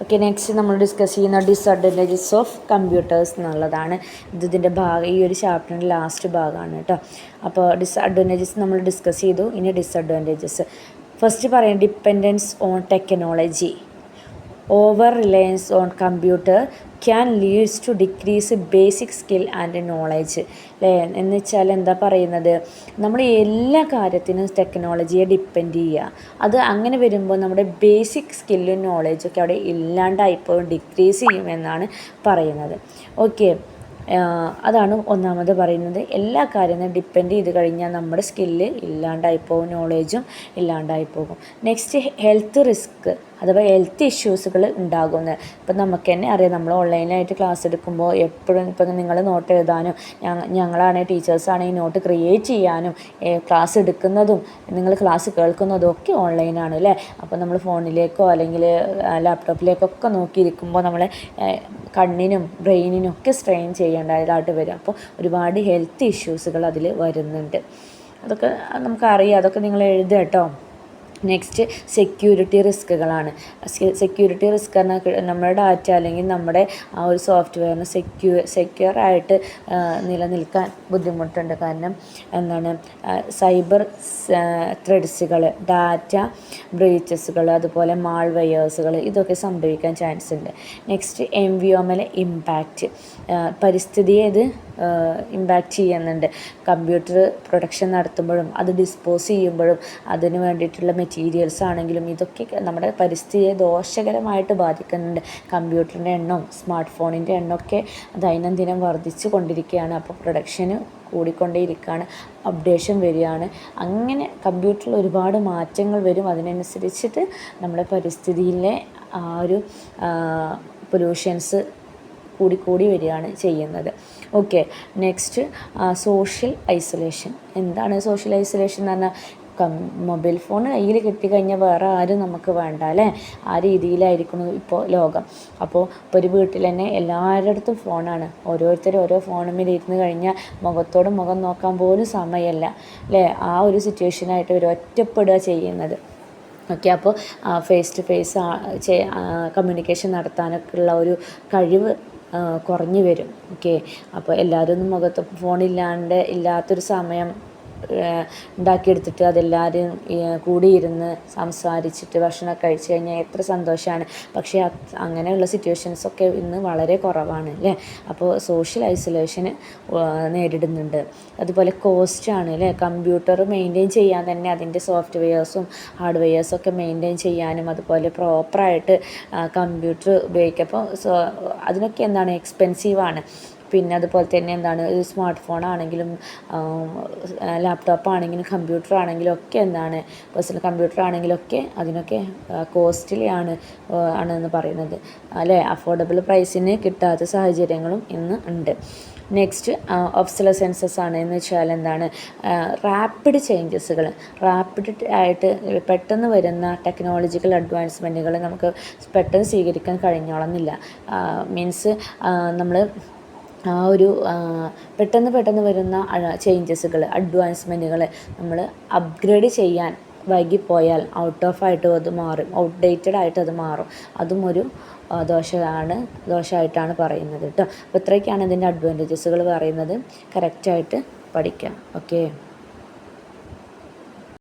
Okay, next നമ്മൾ discuss ചെയ്യുന്ന disadvantages of computers എന്നുള്ളതാണ്. ഇതിൻ്റെ ഭാഗം ഈ ഒരു ചാപ്റ്ററിൻ്റെ ലാസ്റ്റ് ഭാഗമാണ് കേട്ടോ. അപ്പോൾ ഡിസഡ്വാൻറ്റേജസ് നമ്മൾ ഡിസ്കസ് ചെയ്തു. ഇനി ഡിസഡ്വാൻറ്റേജസ് ഫസ്റ്റ് പറയാം. Dependence on technology, over reliance on computer can leads to decrease basic skill and knowledge. അല്ലേ? എന്ന് വെച്ചാൽ എന്താ പറയുന്നത്, നമ്മൾ എല്ലാ കാര്യത്തിനും ടെക്നോളജിയെ ഡിപ്പെൻഡ് ചെയ്യുക. അത് അങ്ങനെ വരുമ്പോൾ നമ്മുടെ ബേസിക് സ്കില്ലും നോളജൊക്കെ അവിടെ ഇല്ലാണ്ടായിപ്പോൾ ഡിക്രീസ് ചെയ്യുമെന്നാണ് പറയുന്നത്. ഓക്കെ, അതാണ് ഒന്നാമത് പറയുന്നത്. എല്ലാ കാര്യങ്ങളും ഡിപ്പെൻഡ് ചെയ്ത് കഴിഞ്ഞാൽ നമ്മുടെ സ്കില്ല് ഇല്ലാണ്ടായിപ്പോകും, നോളേജും ഇല്ലാണ്ടായിപ്പോകും. നെക്സ്റ്റ് ഹെൽത്ത് റിസ്ക് അഥവാ ഹെൽത്ത് ഇഷ്യൂസുകൾ ഉണ്ടാകുന്നത്. ഇപ്പം നമുക്ക് തന്നെ അറിയാം, നമ്മൾ ഓൺലൈനായിട്ട് ക്ലാസ് എടുക്കുമ്പോൾ എപ്പോഴും ഇപ്പം നിങ്ങൾ നോട്ട് എഴുതാനും ഞങ്ങളാണെങ്കിൽ ടീച്ചേഴ്സാണെങ്കിൽ നോട്ട് ക്രിയേറ്റ് ചെയ്യാനും ക്ലാസ് എടുക്കുന്നതും നിങ്ങൾ ക്ലാസ് കേൾക്കുന്നതും ഒക്കെ ഓൺലൈനാണ് അല്ലേ. അപ്പോൾ നമ്മൾ ഫോണിലേക്കോ അല്ലെങ്കിൽ ലാപ്ടോപ്പിലേക്കൊക്കെ നോക്കിയിരിക്കുമ്പോൾ നമ്മളെ കണ്ണിനും ബ്രെയിനിനും ഒക്കെ സ്ട്രെയിൻ ചെയ്യേണ്ടതായിട്ട് വരും. അപ്പോൾ ഒരുപാട് ഹെൽത്ത് ഇഷ്യൂസുകൾ അതിൽ വരുന്നുണ്ട്. അതൊക്കെ നമുക്കറിയാം, അതൊക്കെ നിങ്ങൾ എഴുതുക കേട്ടോ. നെക്സ്റ്റ് സെക്യൂരിറ്റി റിസ്ക്കുകളാണ്. സെക്യൂരിറ്റി റിസ്ക് പറഞ്ഞാൽ നമ്മുടെ ഡാറ്റ അല്ലെങ്കിൽ നമ്മുടെ ആ ഒരു സോഫ്റ്റ്വെയറിന് സെക്യൂറായിട്ട് നിലനിൽക്കാൻ ബുദ്ധിമുട്ടുണ്ട്. കാരണം എന്താണ്, സൈബർ ത്രെഡ്സുകൾ, ഡാറ്റ ബ്രീച്ചസുകൾ, അതുപോലെ മാൾവെയേഴ്സുകൾ, ഇതൊക്കെ സംഭവിക്കാൻ ചാൻസ് ഉണ്ട്. നെക്സ്റ്റ് എൻവിയോൺമെൻ്റൽ ഇമ്പാക്റ്റ്, പരിസ്ഥിതിയെ ഇത് ഇമ്പാക്റ്റ് ചെയ്യുന്നുണ്ട്. കമ്പ്യൂട്ടർ പ്രൊഡക്ഷൻ നടത്തുമ്പോഴും അത് ഡിസ്പോസ് ചെയ്യുമ്പോഴും അതിന് വേണ്ടിയിട്ടുള്ള മെറ്റീരിയൽസ് ആണെങ്കിലും ഇതൊക്കെ നമ്മുടെ പരിസ്ഥിതിയെ ദോഷകരമായിട്ട് ബാധിക്കുന്നുണ്ട്. കമ്പ്യൂട്ടറിൻ്റെ എണ്ണം, സ്മാർട്ട് ഫോണിൻ്റെ എണ്ണമൊക്കെ ദൈനംദിനം വർദ്ധിച്ചു കൊണ്ടിരിക്കുകയാണ്. അപ്പോൾ പ്രൊഡക്ഷന് കൂടിക്കൊണ്ടേയിരിക്കുകയാണ്, അപ്ഡേഷൻ വരികയാണ്. അങ്ങനെ കമ്പ്യൂട്ടറിൽ ഒരുപാട് മാറ്റങ്ങൾ വരും. അതിനനുസരിച്ചിട്ട് നമ്മുടെ പരിസ്ഥിതിയിലെ ആ ഒരു പൊല്യൂഷൻസ് കൂടി വരികയാണ് ചെയ്യുന്നത്. Okay, next social isolation. എന്താണ് സോഷ്യൽ ഐസൊലേഷൻ എന്ന് പറഞ്ഞാൽ, മൊബൈൽ ഫോൺ കയ്യിൽ കിട്ടിക്കഴിഞ്ഞാൽ വേറെ ആരും നമുക്ക് വേണ്ട അല്ലേ, ആ രീതിയിലായിരിക്കണം ഇപ്പോൾ ലോകം. അപ്പോൾ ഇപ്പോൾ ഒരു വീട്ടിൽ തന്നെ എല്ലാവരുടെ അടുത്തും ഫോണാണ്. ഓരോരുത്തരും ഓരോ ഫോണിൽ ഇരുന്ന് കഴിഞ്ഞാൽ മുഖത്തോട് മുഖം നോക്കാൻ പോലും സമയമല്ല അല്ലേ. ആ ഒരു സിറ്റുവേഷനായിട്ട് ഒരു ഒറ്റപ്പെടുക ചെയ്യുന്നത്. ഓക്കെ, അപ്പോൾ ഫേസ് ടു ഫേസ് കമ്മ്യൂണിക്കേഷൻ നടത്താനൊക്കെ ഉള്ള ഒരു കഴിവ് കുറഞ്ഞു വരും. ഓക്കെ, അപ്പോൾ എല്ലാവരും ഒന്നും മുഖത്ത് ഫോണില്ലാണ്ട് ഇല്ലാത്തൊരു സമയം ഉണ്ടാക്കിയെടുത്തിട്ട് അതെല്ലാവരും കൂടിയിരുന്ന് സംസാരിച്ചിട്ട് ഭക്ഷണമൊക്കെ കഴിച്ച് കഴിഞ്ഞാൽ എത്ര സന്തോഷമാണ്. പക്ഷേ അങ്ങനെയുള്ള സിറ്റുവേഷൻസൊക്കെ ഇന്ന് വളരെ കുറവാണ് അല്ലേ. അപ്പോൾ സോഷ്യൽ ഐസൊലേഷന് നേരിടുന്നുണ്ട്. അതുപോലെ കോസ്റ്റാണ് അല്ലേ. കമ്പ്യൂട്ടർ മെയിൻറ്റെയിൻ ചെയ്യാൻ തന്നെ അതിൻ്റെ സോഫ്റ്റ്വെയർസും ഹാർഡ്വെയർസൊക്കെ മെയിൻറ്റെയിൻ ചെയ്യാനും അതുപോലെ പ്രോപ്പറായിട്ട് കമ്പ്യൂട്ടർ ഉപയോഗിക്കുക. അപ്പോൾ അതിനൊക്കെ എന്താണ്, എക്സ്പെൻസീവാണ്. പിന്നെ അതുപോലെ തന്നെ എന്താണ്, സ്മാർട്ട് ഫോൺ ആണെങ്കിലും ലാപ്ടോപ്പ് ആണെങ്കിലും കമ്പ്യൂട്ടർ ആണെങ്കിലും ഒക്കെ എന്താണ്, പേഴ്സണൽ കമ്പ്യൂട്ടർ ആണെങ്കിലും ഒക്കെ അതിനൊക്കെ കോസ്റ്റ്ലി ആണെന്ന് പറയുന്നത് അല്ലേ. അഫോർഡബിൾ പ്രൈസിന് കിട്ടാത്ത സാഹചര്യങ്ങളും ഇന്ന് ഉണ്ട്. നെക്സ്റ്റ് ഒബ്സൊലസൻസസ് ആണ്. എന്ന് വെച്ചാൽ എന്താണ്, റാപ്പിഡ് ചേഞ്ചസുകൾ, റാപ്പിഡ് ആയിട്ട് പെട്ടെന്ന് വരുന്ന ടെക്നോളജിക്കൽ അഡ്വാൻസ്മെൻറ്റുകൾ നമുക്ക് പെട്ടെന്ന് സ്വീകരിക്കാൻ കഴിഞ്ഞോളന്നില്ല. മീൻസ് നമ്മൾ ആ ഒരു പെട്ടെന്ന് വരുന്ന ചേഞ്ചസുകൾ, അഡ്വാൻസ്മെൻറ്റുകൾ നമ്മൾ അപ്ഗ്രേഡ് ചെയ്യാൻ വൈകിപ്പോയാൽ ഔട്ട്ഡേറ്റഡ് ആയിട്ട് അത് മാറും. അതും ഒരു ദോഷമായിട്ടാണ് പറയുന്നത് കേട്ടോ. അപ്പോൾ ഇത്രയൊക്കെയാണ് ഇതിൻ്റെ അഡ്വാൻറ്റേജസുകൾ പറയുന്നത്. കറക്റ്റായിട്ട് പഠിക്കാം. ഓക്കെ.